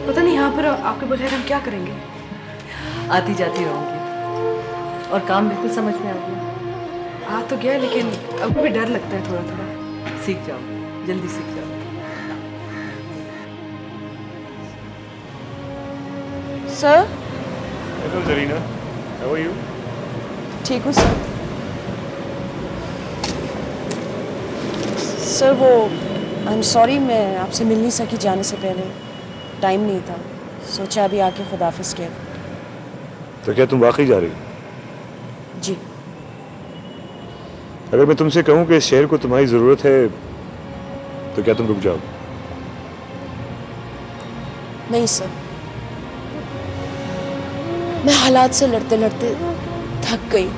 पता नहीं यहाँ पर आपके बगैर हम क्या करेंगे। आती जाती रहूंगी और काम बिल्कुल समझ में आ गया। आ तो गया लेकिन अब भी डर लगता है थोड़ा थोड़ा। सीख जाओ, जल्दी सीख जाओ। Sir. Hello Zarina, how are you? ठीक हूँ सर। सर वो आई एम सॉरी, मैं आपसे मिल नहीं सकी जाने से पहले, टाइम नहीं था, सोचा अभी आके खुदाफिज किया। तो क्या तुम वाकई जा रही हो? जी। अगर मैं तुमसे कहूँ कि इस शहर को तुम्हारी ज़रूरत है तो क्या तुम रुक जाओ? नहीं सर, मैं हालात से लड़ते लड़ते थक गई।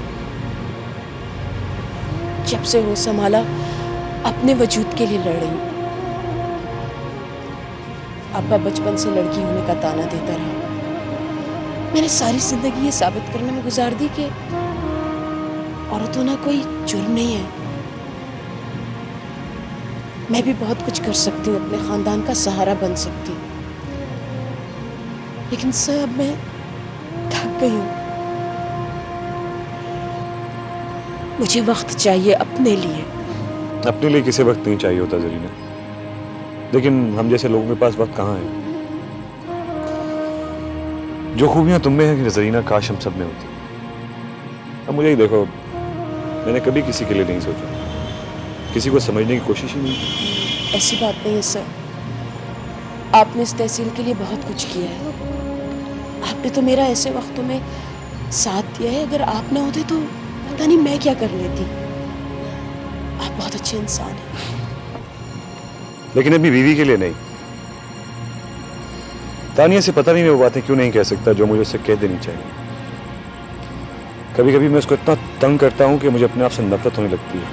जब से वो संभाला अपने वजूद के लिए लड़ रही हूँ। अब्बा बचपन से लड़की होने का ताना देता रहा। मैंने सारी जिंदगी ये साबित करने में गुजार दी कि औरत होना कोई जुर्म नहीं है। मैं भी बहुत कुछ कर सकती हूँ, अपने खानदान का सहारा बन सकती हूँ, लेकिन सर अब मैं थक गई हूँ। मुझे वक्त चाहिए अपने लिए। अपने लिए किसी वक्त नहीं चाहिए होता जरीना, लेकिन हम जैसे लोगों के पास वक्त कहाँ है। जो खूबियां तुम में हैं जरीना, काश हम सब में होती। अब मुझे ही देखो, मैंने कभी किसी के लिए नहीं सोचा, किसी को समझने की कोशिश ही नहीं की। ऐसी बात नहीं है सर, आपने इस तहसील के लिए बहुत कुछ किया है। आपने तो मेरा ऐसे वक्तों में साथ दिया है। अगर आप ना होते तो पता नहीं मैं क्या कर लेती। आप बहुत अच्छे इंसान हैं। लेकिन अपनी बीवी के लिए नहीं। तानिया से पता नहीं मैं वो बातें क्यों नहीं कह सकता जो मुझे उससे कह देनी चाहिए। कभी कभी मैं उसको इतना तंग करता हूं कि मुझे अपने आप से नफरत होने लगती है।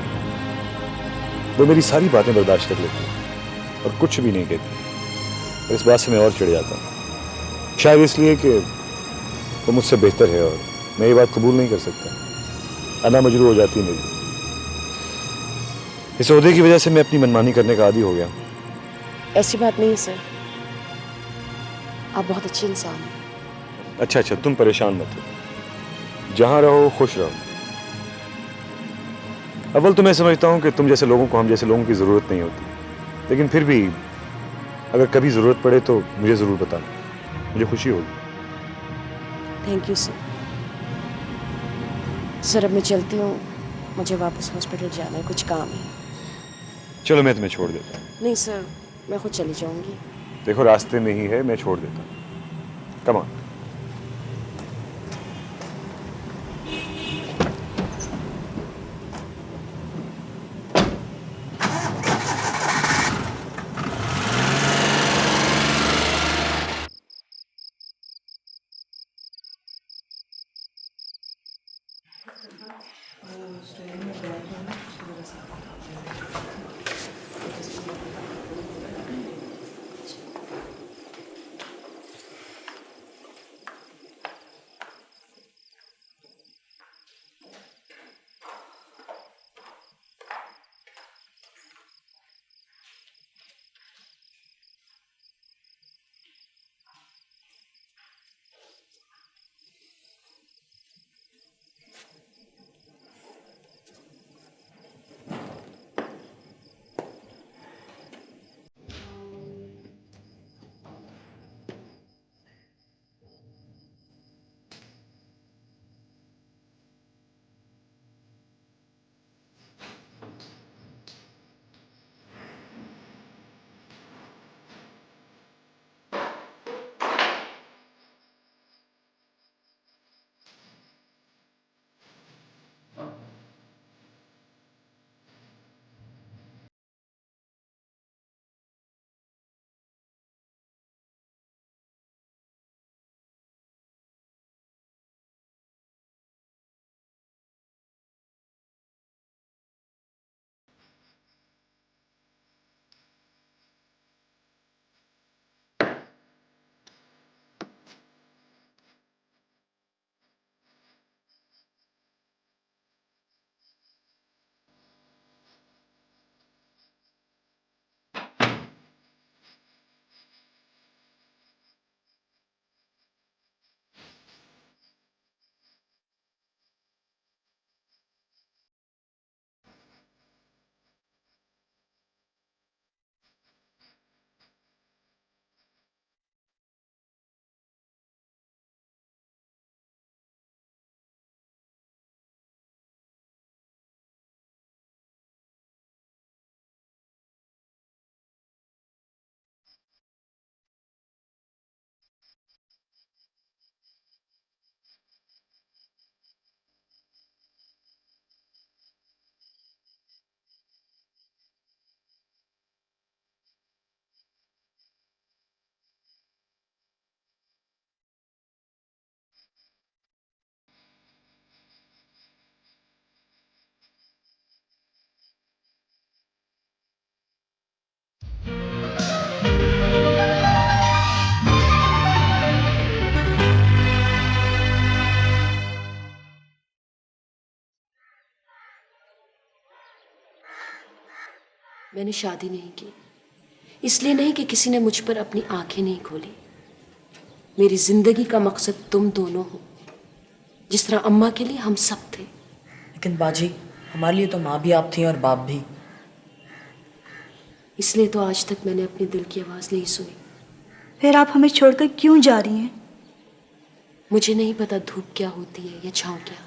वो मेरी सारी बातें बर्दाश्त कर लेती है और कुछ भी नहीं कहती, और इस बात से मैं और चिढ़ जाता हूँ। शायद इसलिए कि वो मुझसे बेहतर है और मैं ये बात कबूल नहीं कर सकता। अना मजरू हो जाती है मेरी। इस ओहदे की वजह से मैं अपनी मनमानी करने का आदी हो गया। ऐसी बात नहीं है सर, आप बहुत अच्छे इंसान हैं। अच्छा अच्छा, तुम परेशान मत हो, जहां रहो खुश रहो। अव्वल तो मैं समझता हूं कि तुम जैसे लोगों को हम जैसे लोगों की ज़रूरत नहीं होती, लेकिन फिर भी अगर कभी ज़रूरत पड़े तो मुझे ज़रूर बताना, मुझे खुशी होगी। Thank you sir. सर अब मैं चलती हूँ, मुझे वापस हॉस्पिटल जाना है, कुछ काम है। चलो मैं तुम्हें छोड़ देता हूँ। नहीं सर, मैं खुद चली जाऊंगी। देखो रास्ते में ही है, मैं छोड़ देता हूँ। Come on. मैंने शादी नहीं की, इसलिए नहीं कि किसी ने मुझ पर अपनी आंखें नहीं खोली। मेरी जिंदगी का मकसद तुम दोनों हो, जिस तरह अम्मा के लिए हम सब थे। लेकिन बाजी, हमारे लिए तो माँ भी आप थी और बाप भी। इसलिए तो आज तक मैंने अपने दिल की आवाज़ नहीं सुनी। फिर आप हमें छोड़कर क्यों जा रही हैं? मुझे नहीं पता धूप क्या होती है या छाँव क्या।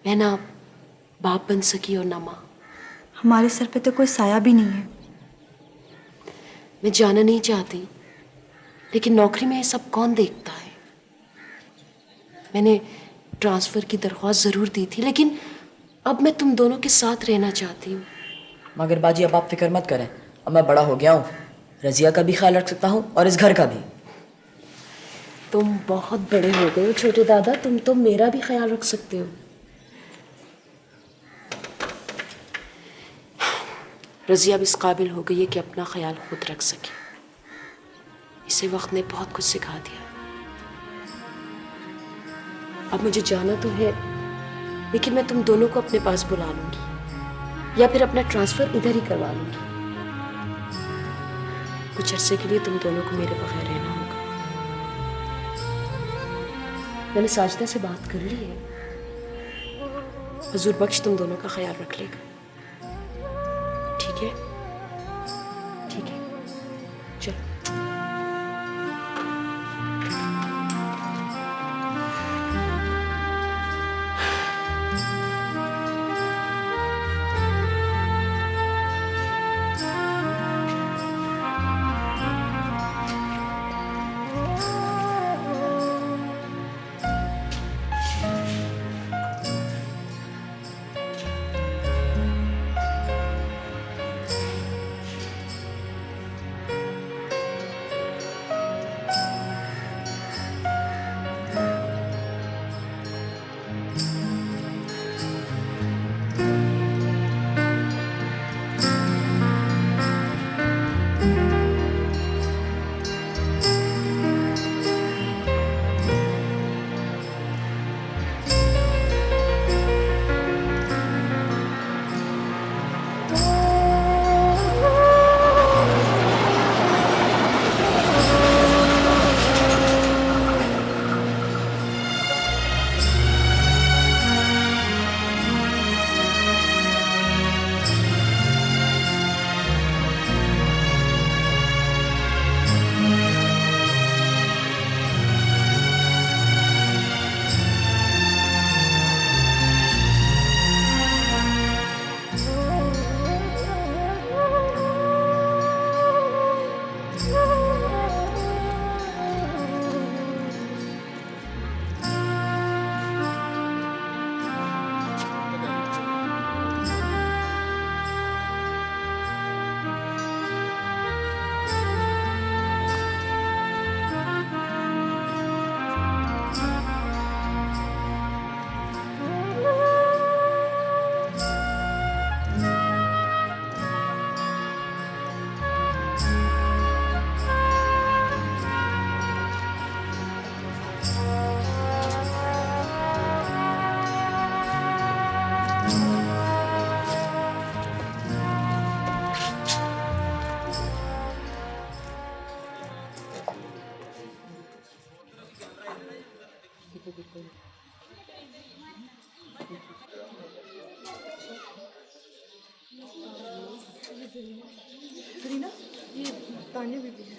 मैं ना बाप बन सकी और ना माँ। हमारे सर पे तो कोई साया भी नहीं है। मैं जाना नहीं चाहती, लेकिन नौकरी में ये सब कौन देखता है। मैंने ट्रांसफ़र की दरख्वास्त ज़रूर दी थी, लेकिन अब मैं तुम दोनों के साथ रहना चाहती हूँ। मगर बाजी, अब आप फिक्र मत करें, अब मैं बड़ा हो गया हूँ, रजिया का भी ख्याल रख सकता हूँ और इस घर का भी। तुम बहुत बड़े हो गए हो छोटे दादा, तुम तो मेरा भी ख्याल रख सकते हो। रजिया भी इस काबिल हो गई है कि अपना ख्याल खुद रख सके। इसे वक्त ने बहुत कुछ सिखा दिया। अब मुझे जाना तो है, लेकिन मैं तुम दोनों को अपने पास बुला लूंगी या फिर अपना ट्रांसफर इधर ही करवा लूंगी। कुछ अरसे के लिए तुम दोनों को मेरे बगैर रहना होगा। मैंने साजिदा से बात कर ली है, हुजूर बख्श तुम दोनों का ख्याल रख लेगा। ठीक है? ठीक है, चलो। सरीना, ये तान्या बीबी है।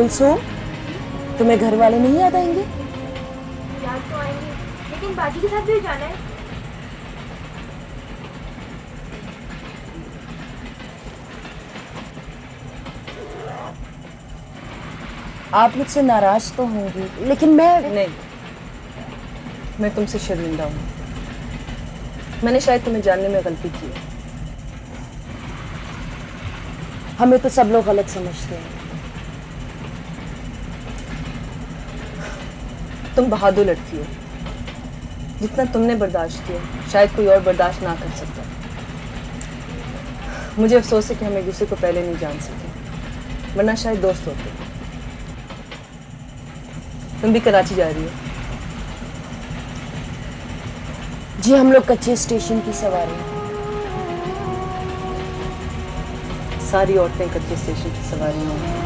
कुलसूम, तुम्हें घर वाले नहीं याद आएंगे? याद तो आएंगे, लेकिन बाजी के साथ भी जाना है। आप मुझसे नाराज तो होंगी, लेकिन नहीं, मैं तुमसे शर्मिंदा हूँ। मैंने शायद तुम्हें जानने में गलती की है। हमें तो सब लोग गलत समझते हैं। तुम बहादुर लड़की हो। जितना तुमने बर्दाश्त किया शायद कोई और बर्दाश्त ना कर सकता। मुझे अफसोस है कि हम एक दूसरे को पहले नहीं जान सके, वरना शायद दोस्त होते। तुम भी कराची जा रही हो? जी, हम लोग कच्चे स्टेशन की सवारी हैं। सारी औरतें कच्चे स्टेशन की सवारी हैं।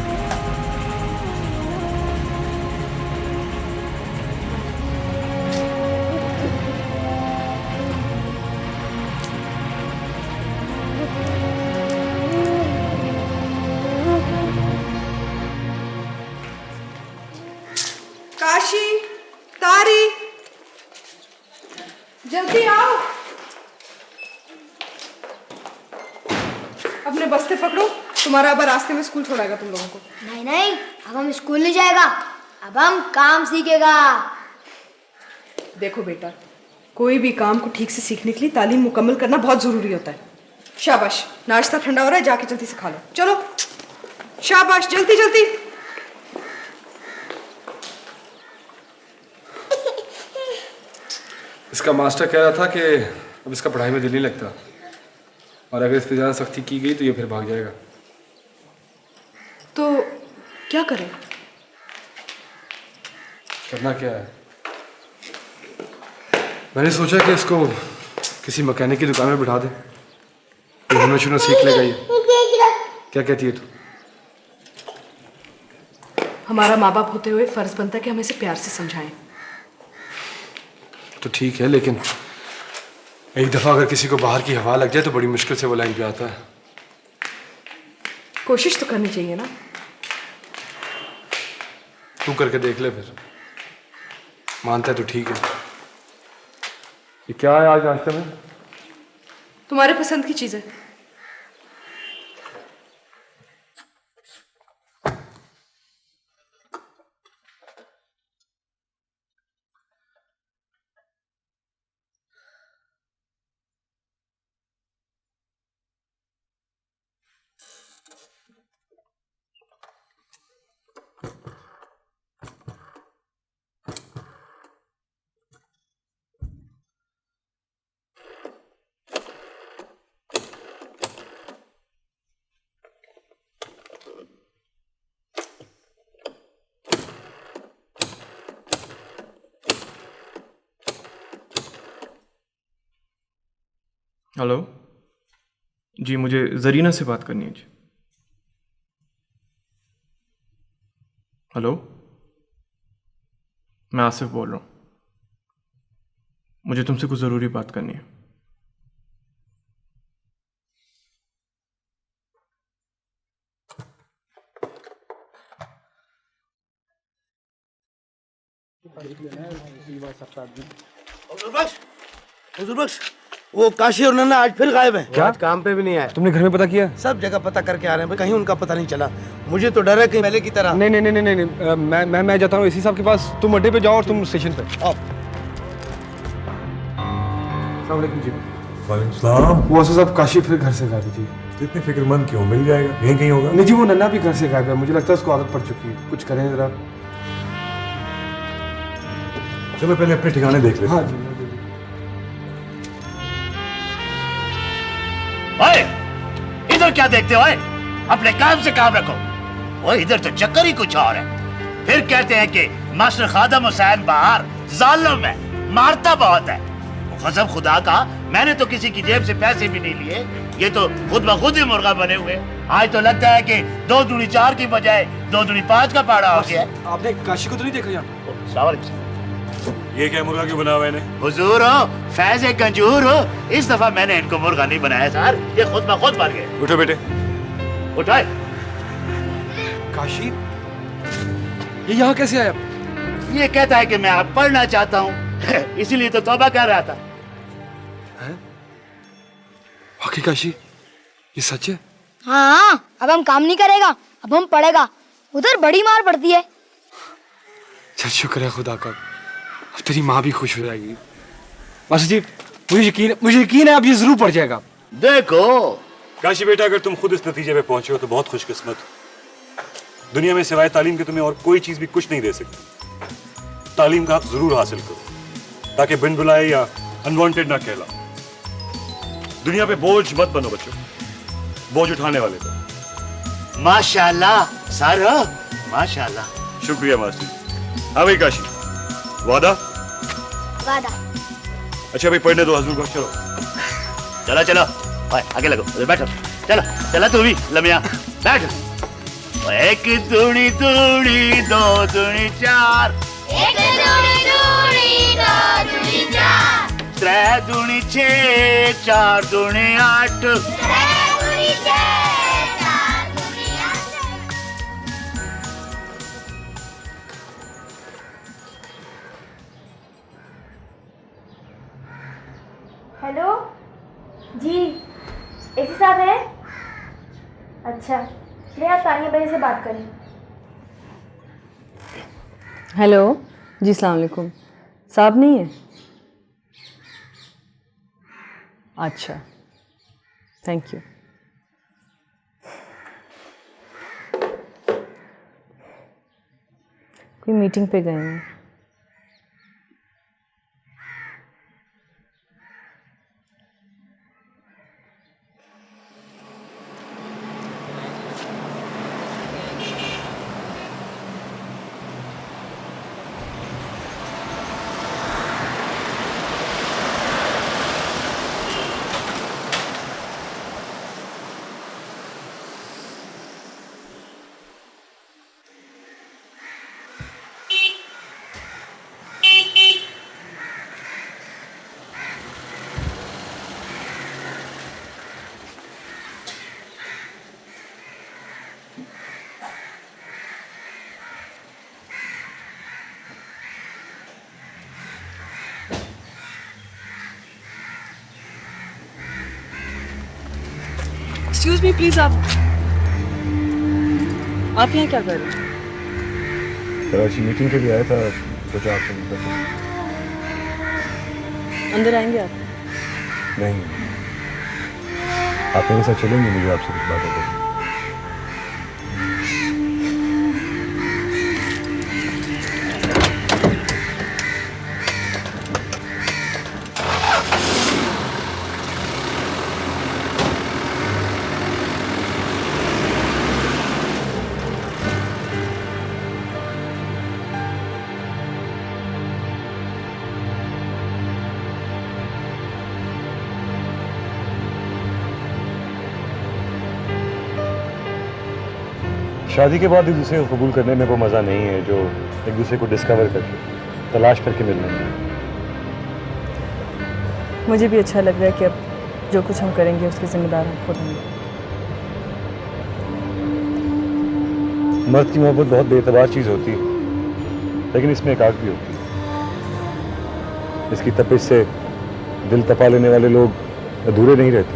काशी, तारी, जल्दी आओ। अपने बस्ते पकड़ो, तुम्हारा अब रास्ते में स्कूल छोड़ाएगा तुम लोगों को। नहीं नहीं, अब हम स्कूल नहीं जाएगा, अब हम काम सीखेगा। देखो बेटा, कोई भी काम को ठीक से सीखने के लिए तालीम मुकम्मल करना बहुत जरूरी होता है। शाबाश, नाश्ता ठंडा हो रहा है, जाके जल्दी से खा लो। चलो शाबाश, जल्दी जल्दी। इसका मास्टर कह रहा था कि अब इसका पढ़ाई में दिल नहीं लगता, और अगर इस पर ज़्यादा सख्ती की गई तो ये फिर भाग जाएगा। तो क्या करें? करना क्या है? मैंने सोचा कि इसको किसी मैकेनिक की दुकान में बिठा दे, तो हमें शुरू सीख लेगा ये। क्या कहती है तू? हमारा माँ बाप होते हुए फर्ज बनता है कि हम इसे प्यार से समझाएं। तो ठीक है, लेकिन एक दफ़ा अगर किसी को बाहर की हवा लग जाए तो बड़ी मुश्किल से वो लाइन पे आता है। कोशिश तो करनी चाहिए ना। तू करके देख ले, फिर मानता है तो ठीक है। ये क्या है आज नाश्ते में? तुम्हारे पसंद की चीज है। हेलो जी, मुझे जरीना से बात करनी है जी। हेलो, मैं आसिफ बोल रहा हूँ। मुझे तुमसे कुछ ज़रूरी बात करनी है। हुजूर बख्श, वो काशी और नन्ना आज फिर गायब हैं। क्या? आज काम पे भी नहीं आए। तुमने घर में पता किया? सब जगह पता करके आ रहे हैं, कहीं उनका पता नहीं चला। मुझे तो डर है कहीं पहले की तरह। नहीं नहीं नहीं नहीं नहीं, मैं जाता हूँ इसी साहब के पास। तुम अड्डे पे जाओ और तुम स्टेशन पे आओ। अस्सलाम वालेकुम जी। वालेकुम सलाम। वो असद साहब काशी फिर घर से गायब जी। तो इतने फिक्रमंद क्यों? मिल जाएगा, यहीं कहीं होगा। नहीं जी, वो नन्ना भी घर से गायब है। मुझे लगता है उसको आदत पड़ चुकी है। कुछ करें जरा। चलो पहले अपने ठिकाने देख लेते। हाँ जी। ओए, इधर क्या देखते हो? अपने काम से काम रखो। ओए, इधर तो चक्कर ही कुछ और है। फिर कहते हैं कि मास्टर खादम हुसैन बाहर जालिम है, मारता बहुत है। कसम खुदा का, मैंने तो किसी की जेब से पैसे भी नहीं लिए। ये तो खुद ब खुद ही मुर्गा बने हुए। आज तो लगता है कि 2 दूनी 4 की बजाय 2 दूनी 5 का पाड़ा हो गया। आपने काशी को तो नहीं देखा यहाँ? ये क्या मुर्गा क्यों बना हुआ है? हुजूर हो, फैज कंजूर हो, इस दफा मैंने इनको मुर्गा नहीं बनाया सर, ये खुद ब खुद मर गए। उठो बेटे। उठाए। काशी ये यहाँ कैसे आया? ये कहता है कि मैं आप पढ़ना चाहता हूँ इसीलिए तो तौबा कर रहा था। वाकई काशी, ये सच है? हाँ, अब हम काम नहीं करेगा, अब हम पढ़ेगा। उधर बड़ी मार पड़ती है। चल शुक्र है खुदा का, अब तेरी माँ भी खुश हो जाएगी। मास्टर जी, मुझे यकीन है अब ये जरूर पड़ जाएगा। देखो काशी बेटा, अगर तुम खुद इस नतीजे पे पहुंचे हो तो बहुत खुशकिस्मत हो। दुनिया में सिवाय तालीम के तुम्हें और कोई चीज भी कुछ नहीं दे सकती। तालीम का हक जरूर हासिल करो ताकि बिन बुलाए या अनवांटेड ना कहलाओ। दुनिया पे बोझ मत बनो बच्चों, बोझ उठाने वाले बनो। माशाल्लाह सर, माशाल्लाह। शुक्रिया मास्टर। हाँ भाई काशी, वादा? वादा। अच्छा भाई पढ़ने दो हजूर को। चलो चलो चलो ओए, आगे लगो, उधर बैठो। चलो चलो तू भी लमिया बैठ। एक दूनी दूनी दो दूनी चार, एक दूनी दूनी दो दूनी चार, त्रै दूनी छे, चार दूनी आठ, त्रै दूनी छे, चार दूनी आठ। हेलो जी, एसी साहब है? अच्छा, मैं आप तानिया भाई से बात करें। हेलो जी, अस्सलाम वालेकुम। साहब नहीं है? अच्छा, थैंक यू। कोई मीटिंग पे गए हैं। एक्सक्यूज मी प्लीज, आप यहाँ क्या कर रहे हैं? कराची मीटिंग के लिए आया था, सोचा आपसे मिलता था। अंदर आएंगे आप? नहीं, आप मेरे साथ चलेंगे, मुझे आपसे कुछ बातें करनी। शादी के बाद एक दूसरे को कबूल करने में वो मज़ा नहीं है जो एक दूसरे को डिस्कवर करके, तलाश करके मिलने में। मुझे भी अच्छा लग रहा है कि अब जो कुछ हम करेंगे उसके जिम्मेदार हम खुद होंगे। मर्द की मोहब्बत बहुत बेतबार चीज़ होती है, लेकिन इसमें एक आग भी होती है। इसकी तपिश से दिल तपा लेने वाले लोग अधूरे नहीं रहते।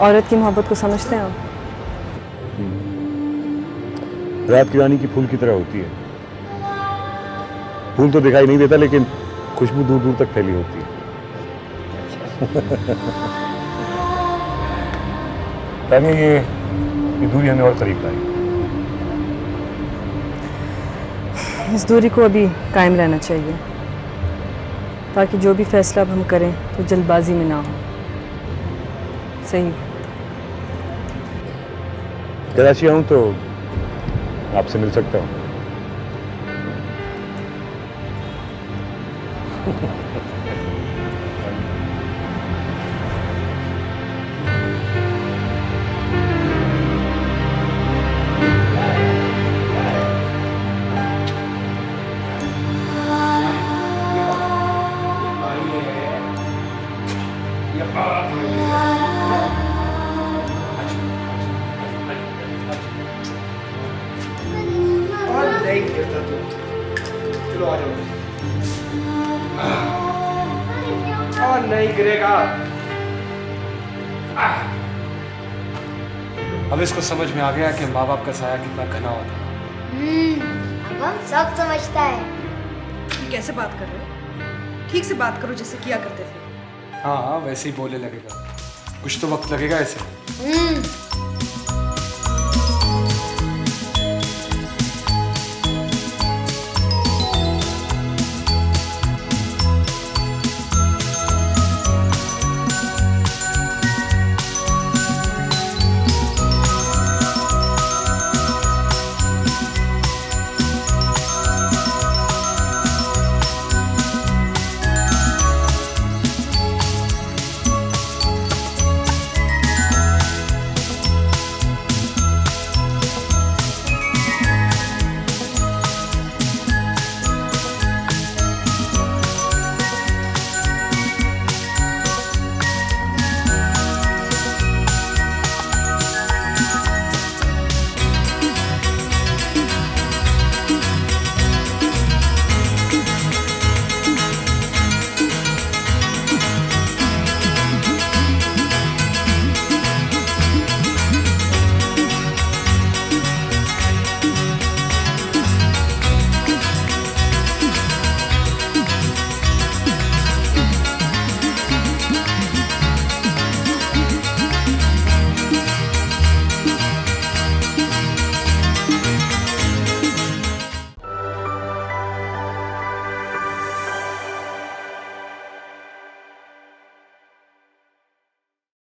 औरत की मोहब्बत को समझते हैं आप? रात की रानी की फूल की तरह होती है। फूल तो दिखाई नहीं देता, लेकिन खुशबू दूर दूर तक फैली होती है। तानिया, ये दूरी हमें और करीब लाई। इस दूरी को अभी कायम रहना चाहिए ताकि जो भी फैसला अब हम करें तो जल्दबाजी में ना हो। सही। कराची आऊँ तो आपसे मिल सकता हूँ? गिरता तू। चलो आ जाओ। नहीं गिरेगा। अब इसको समझ में आ गया कि माँ बाप का साया कितना घना होता है। अब हम सब समझता है। ये कैसे बात कर रहे हो? ठीक से बात करो जैसे किया करते थे। हाँ हाँ वैसे ही बोलने लगेगा, कुछ तो वक्त लगेगा ऐसे।